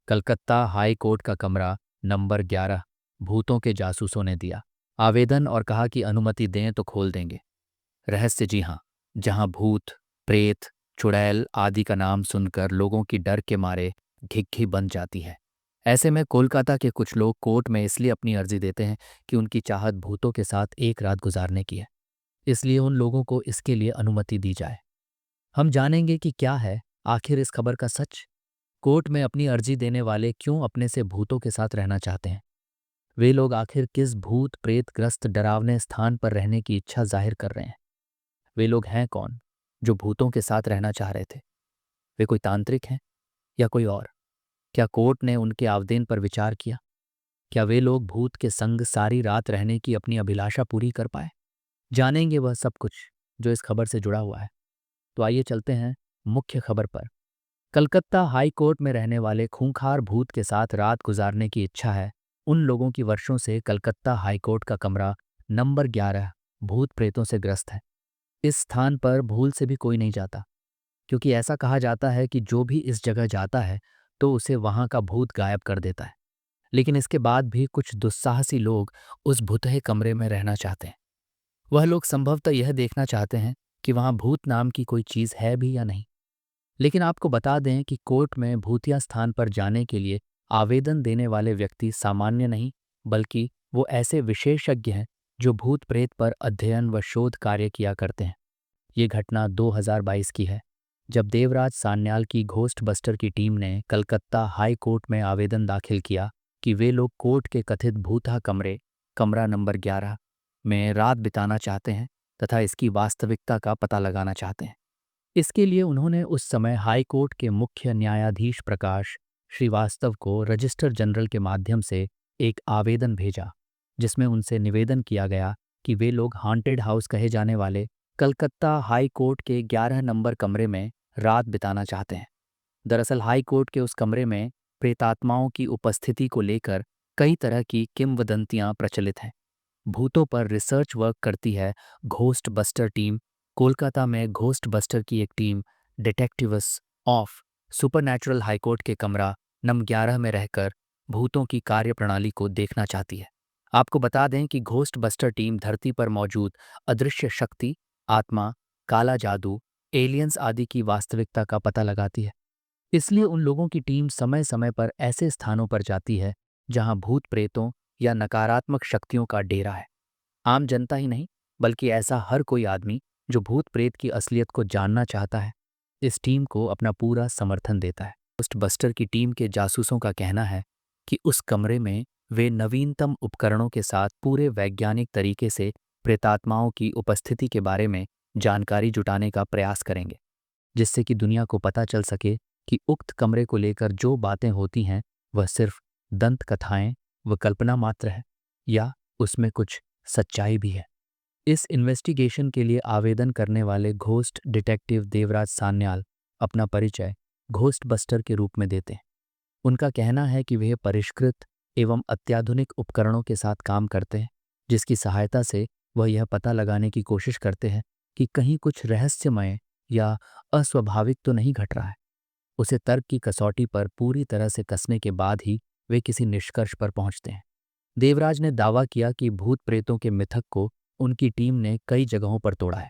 Calcutta high court का कमरा number 11 भूतों के जासूसों ने दिया आवेदन और कहा कि अनुमति दें तो खोल देंगे। रहस्य, जी हाँ, जहां भूत, प्रेत, चुड़ैल आदि का नाम सुनकर लोगों की डर के मारे घिघी बन जाती है। ऐसे में कोलकाता के कुछ लोग कोर्ट में इसलिए अपनी अर्जी देते हैं कि उनकी चाहत भूतों के साथ एक रात गुजारने की है, इसलिए उन लोगों को इसके लिए अनुमति दी जाए। हम जानेंगे कि क्या है आखिर इस खबर का सच। कोर्ट में अपनी अर्जी देने वाले क्यों अपने से भूतों के साथ रहना चाहते हैं? वे लोग आखिर किस भूत प्रेत ग्रस्त डरावने स्थान पर रहने की इच्छा जाहिर कर रहे हैं? वे लोग हैं कौन जो भूतों के साथ रहना चाह रहे थे? वे कोई तांत्रिक हैं या कोई और? क्या कोर्ट ने उनके आवेदन पर विचार किया? क्या वे लोग भूत के संग सारी रात रहने की अपनी अभिलाषा पूरी कर पाए? जानेंगे वह सब कुछ जो इस खबर से जुड़ा हुआ है। तो आइए चलते हैं मुख्य खबर पर। कलकत्ता हाई कोर्ट में रहने वाले खूंखार भूत के साथ रात गुजारने की इच्छा है उन लोगों की वर्षों से। कलकत्ता हाई कोर्ट का कमरा नंबर 11 भूत प्रेतों से ग्रस्त है। इस स्थान पर भूल से भी कोई नहीं जाता, क्योंकि ऐसा कहा जाता है कि जो भी इस जगह जाता है तो उसे वहां का भूत गायब कर देता है। लेकिन इसके बाद भी कुछ दुस्साहसी लोग उस भुतहे कमरे में रहना चाहते हैं। वह लोग संभवतः यह देखना चाहते हैं कि वहां भूत नाम की कोई चीज है भी या नहीं। लेकिन आपको बता दें कि कोर्ट में भूतिया स्थान पर जाने के लिए आवेदन देने वाले व्यक्ति सामान्य नहीं, बल्कि वो ऐसे विशेषज्ञ हैं जो भूत प्रेत पर अध्ययन व शोध कार्य किया करते हैं। ये घटना 2022 की है, जब देवराज सान्याल की घोस्ट बस्टर की टीम ने कलकत्ता हाई कोर्ट में आवेदन दाखिल किया कि वे लोग कोर्ट के कथित भूतहा कमरा नंबर 11 में रात बिताना चाहते हैं तथा इसकी वास्तविकता का पता लगाना चाहते हैं। इसके लिए उन्होंने उस समय हाई कोर्ट के मुख्य न्यायाधीश प्रकाश श्रीवास्तव को रजिस्टर जनरल के माध्यम से एक आवेदन भेजा, जिसमें उनसे निवेदन किया गया कि वे लोग हॉन्टेड हाउस कहे जाने वाले कलकत्ता हाई कोर्ट के 11 नंबर कमरे में रात बिताना चाहते हैं। दरअसल हाई कोर्ट के उस कमरे में प्रेतात्माओं की उपस्थिति को लेकर कई तरह की किंवदंतियां प्रचलित हैं। भूतों पर रिसर्च वर्क करती है घोस्ट बस्टर टीम। कोलकाता में घोस्ट बस्टर की एक team detectives of supernatural high court के कमरा नंबर 11 में रहकर भूतों की कार्यप्रणाली को देखना चाहती है। आपको बता दें कि घोस्ट बस्टर टीम धरती पर मौजूद अदृश्य शक्ति, आत्मा, काला जादू, एलियंस आदि की वास्तविकता का पता लगाती है। इसलिए उन लोगों की टीम समय समय पर ऐसे स्थानों पर जाती है जहां भूत प्रेतों या नकारात्मक शक्तियों का डेरा है। आम जनता ही नहीं, बल्कि ऐसा हर कोई आदमी जो भूत प्रेत की असलियत को जानना चाहता है, इस टीम को अपना पूरा समर्थन देता है। घोस्ट बस्टर की टीम के जासूसों का कहना है कि उस कमरे में वे नवीनतम उपकरणों के साथ पूरे वैज्ञानिक तरीके से प्रेतात्माओं की उपस्थिति के बारे में जानकारी जुटाने का प्रयास करेंगे, जिससे कि दुनिया को पता चल सके कि उक्त कमरे को लेकर जो बातें होती हैं वह सिर्फ दंत कथाएं व कल्पना मात्र है या उसमें कुछ सच्चाई भी है। इस इन्वेस्टिगेशन के लिए आवेदन करने वाले घोस्ट डिटेक्टिव देवराज सान्याल अपना परिचय घोस्ट बस्टर के रूप में देते हैं। उनका कहना है कि वे परिष्कृत एवं अत्याधुनिक उपकरणों के साथ काम करते हैं, जिसकी सहायता से वह यह पता लगाने की कोशिश करते हैं कि कहीं कुछ रहस्यमय या अस्वाभाविक तो नहीं घट रहा है। उसे तर्क की कसौटी पर पूरी तरह से कसने के बाद ही वे किसी निष्कर्ष पर पहुंचते हैं। देवराज ने दावा किया कि भूत प्रेतों के मिथक को उनकी टीम ने कई जगहों पर तोड़ा है।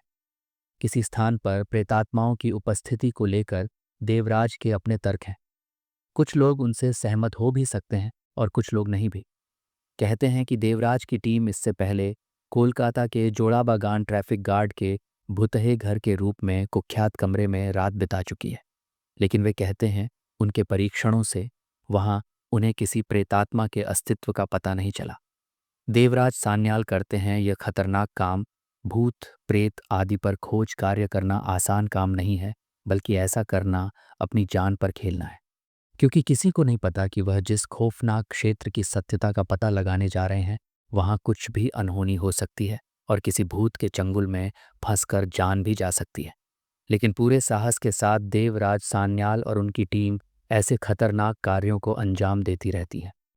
किसी स्थान पर प्रेतात्माओं की उपस्थिति को लेकर देवराज के अपने तर्क हैं। कुछ लोग उनसे सहमत हो भी सकते हैं और कुछ लोग नहीं भी। कहते हैं कि देवराज की टीम इससे पहले कोलकाता के जोड़ाबागान ट्रैफिक गार्ड के भुतहे घर के रूप में कुख्यात कमरे में रात बिता चुकी है, लेकिन वे कहते हैं उनके परीक्षणों से वहां उन्हें किसी प्रेतात्मा के अस्तित्व का पता नहीं चला। देवराज सान्याल करते हैं यह खतरनाक काम। भूत प्रेत आदि पर खोज कार्य करना आसान काम नहीं है, बल्कि ऐसा करना अपनी जान पर खेलना है, क्योंकि किसी को नहीं पता कि वह जिस खौफनाक क्षेत्र की सत्यता का पता लगाने जा रहे हैं वहां कुछ भी अनहोनी हो सकती है और किसी भूत के चंगुल में फंसकर जान भी जा सकती है। लेकिन पूरे साहस के साथ देवराज सान्याल और उनकी टीम ऐसे खतरनाक कार्यों को अंजाम देती रहती है।